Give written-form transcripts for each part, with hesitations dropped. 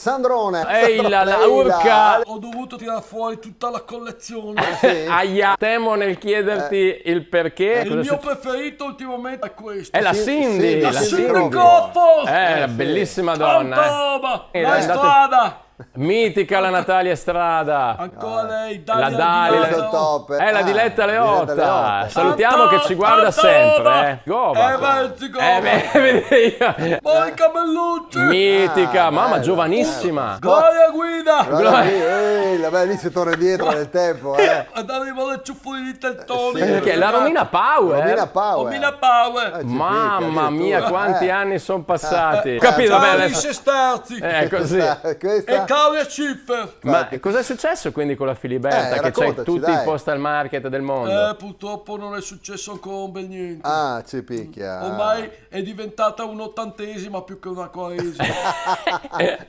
Sandrone! Ehi la urca! Ho dovuto tirare fuori tutta la collezione. Sì? Aia, temo nel chiederti il perché. Il mio preferito ultimamente è questo. È la Cindy, Sì, la sì, Cindy. Cindy. Goffo! Una bellissima donna. Roba! Eh, Vai andate- strada! Mitica la Natalia Estrada. Ancora lei, La Dalia Dalia. Di Questo è il Mezzo. top. È la Diletta Leotta. Leotta. Salutiamo che ci guarda Tanta sempre. roba. Gova. Verzi Gova! Vedi io. Poi Cabellucci! Mitica, mamma bello. giovanissima. Gloria Guida! Guarda lì si torna indietro nel tempo, Arrivano le ciuffoli di teltoni. Che è la Romina Power. Romina Power. Romina Power. Mamma mia, quanti anni sono passati. Eh, Capito? Vabbè, Cari adesso. Sesterzi. Così. E Questa? Claudia Schiffer. Ma cos'è successo quindi con la Filiberta? Che c'hai raccontaci, tutti i dai. postal market del mondo. Purtroppo non è successo ancora un bel niente. Ah, ci picchia. Ormai è diventata un'ottantesima più che una quaresima.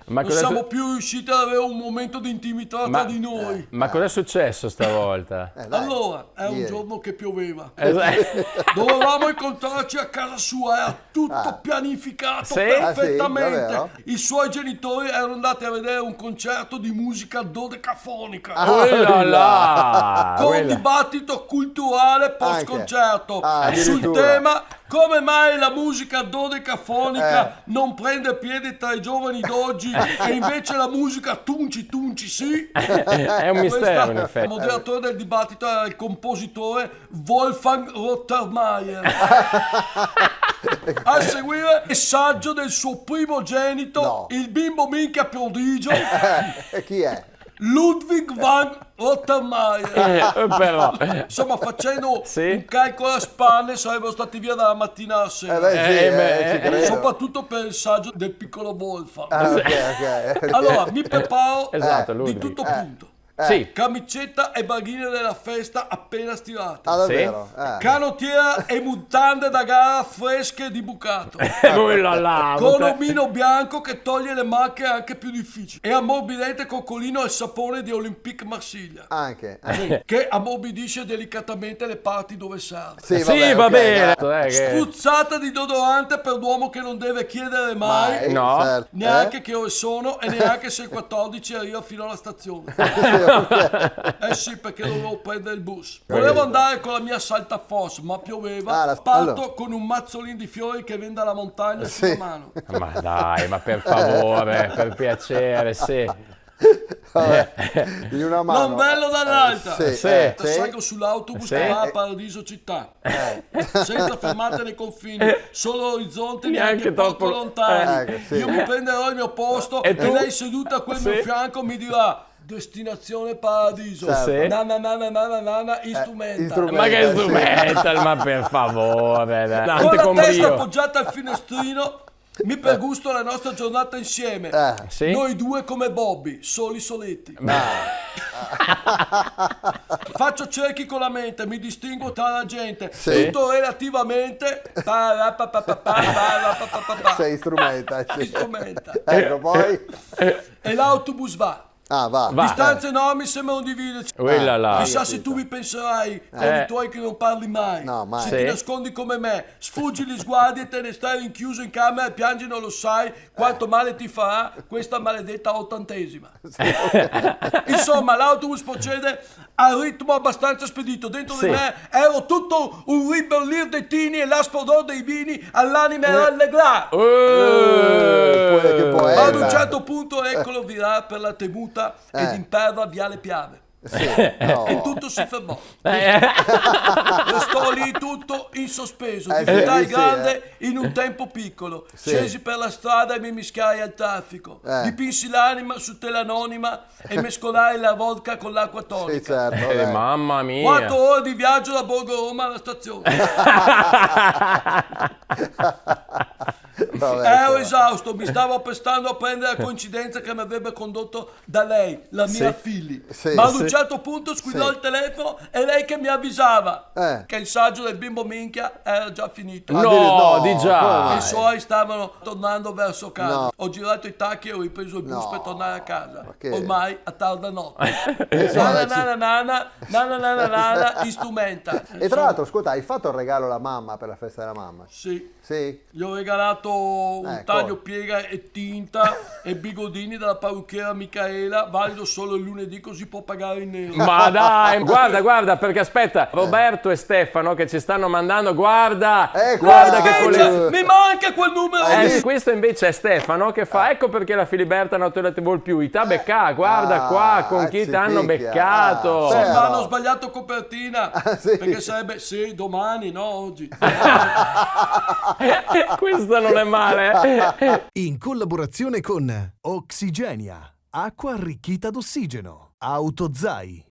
Ma Non cos'è, siamo più riusciti ad avere un momento di intimità tra di noi. ma cos'è successo stavolta? Dai. Allora, è un Ieri. giorno che pioveva. Esatto. Dovevamo incontrarci a casa sua, era tutto pianificato Sì? perfettamente. davvero? I suoi genitori erano andati a vedere un concerto di musica dodecafonica. Oh là là, Con quella. dibattito culturale post concerto sul addirittura. tema come mai la musica dodecafonica non prende piede tra i giovani d'oggi e invece la musica tunci tunci sì. È un mistero in Il effetti. moderatore del dibattito era il compositore Wolfgang Rottermeier. A seguire il messaggio del suo primogenito, No. il bimbo minchia prodigio, E chi è? Ludwig van Rottermeier. Però. Insomma, facendo Sì? un calcolo a spanne sarebbero stati via dalla mattina alla sera. Ci credo. Soprattutto per il saggio del piccolo Wolfgang. Ok. Allora, mi preparo Esatto, di Ludwig. tutto punto. Sì. Camicetta e barghine della festa appena stirate. Ah, davvero? Canottiera e mutande da gara fresche di bucato. Oh là là, Con omino bianco che toglie le macchie anche più difficili. E ammorbidente coccolino al sapone di Olympique Marsiglia. Anche. Che ammorbidisce delicatamente le parti dove serve. Sì, Sì, va ok, bene. dai. Spruzzata di deodorante per l'uomo che non deve chiedere mai. No. certo. Neanche che ore sono e neanche se il 14 arriva fino alla stazione. Eh sì, perché dovevo prendere il bus. Volevo andare con la mia saltafosse, ma pioveva. Parto allora. con un mazzolino di fiori che vende alla montagna sulla mano. Ma dai, ma per favore, per piacere, sì. In una mano. Non bello dall'altra. Sì. Salgo sull'autobus Sì. che va a Paradiso Città. Senza fermate nei confini, solo orizzonte Neanche neanche poco troppo- lontani. sì. Io mi prenderò il mio posto E e, tu? lei seduta a quel Sì. mio fianco mi dirà destinazione Paradiso. Certo. Sì. Instrumental. Ma che Sì. strumental, ma per favore, Con Dante la con testa brio. appoggiata al finestrino mi pregusto la nostra giornata insieme. Sì? Noi due come Bobby, soli soletti. Faccio cerchi con la mente, mi distingo tra la gente. Sì. Tutto relativamente. Sei strumenta. Sì. Strumenta. Ecco, poi. E l'autobus va. Ah, va. Distanze enormi sembrano dividerci. Oh là là. Chissà se tu mi penserai, con i tuoi che non parli mai. No, mai. Se Sì. ti nascondi come me, sfuggi gli sguardi e te ne stai rinchiuso in camera e piangi, non lo sai quanto male ti farà questa maledetta ottantesima. Insomma, l'autobus procede a ritmo abbastanza spedito. Dentro Sì. di me ero tutto un ribellir dei tini e l'asprodor dei vini all'anima rallegrare. Che poeta. Ma ad un certo punto eccolo virare per la temuta ed imperva Viale Piave. Sì. E tutto si fermò. Restò lì tutto in sospeso. Sì, Diventai sì, grande in un tempo piccolo. Scesi per la strada e mi mischiai al traffico. Dipinsi l'anima su tela anonima e mescolai la vodka con l'acqua Sì, tonica. certo. dai. Mamma mia. 4 ore di viaggio da Borgo Roma alla stazione. Vabbè, Ero insomma. esausto, mi stavo appestando a prendere la coincidenza che mi avrebbe condotto da lei, la mia figli. Sì, Ma ad sì. un certo punto squillò Sì. il telefono e lei che mi avvisava che il saggio del bimbo minchia era già finito. No, di come già. mai? I suoi stavano tornando verso casa. No. Ho girato i tacchi e ho ripreso il bus No. per tornare a casa. che- Ormai a tarda notte. Insomma, Nana, instrumenta. E tra l'altro, ascolta, hai fatto il regalo alla mamma per la festa della mamma? Sì, Sì? gli ho regalato un taglio piega e tinta e bigodini dalla parrucchiera Micaela, valido solo il lunedì, così può pagare in nero. Ma dai, guarda, perché aspetta, Roberto e Stefano che ci stanno mandando, guarda che Mi manca quel numero. questo invece è Stefano che fa, ecco perché la Filiberta non te la vuol più, Ita becca, guarda qua con chi ti hanno beccato. Sì, ma hanno sbagliato copertina, perché sarebbe domani, no oggi. Questo non è male. In collaborazione con Oxygenia, acqua arricchita d'ossigeno, Autozai,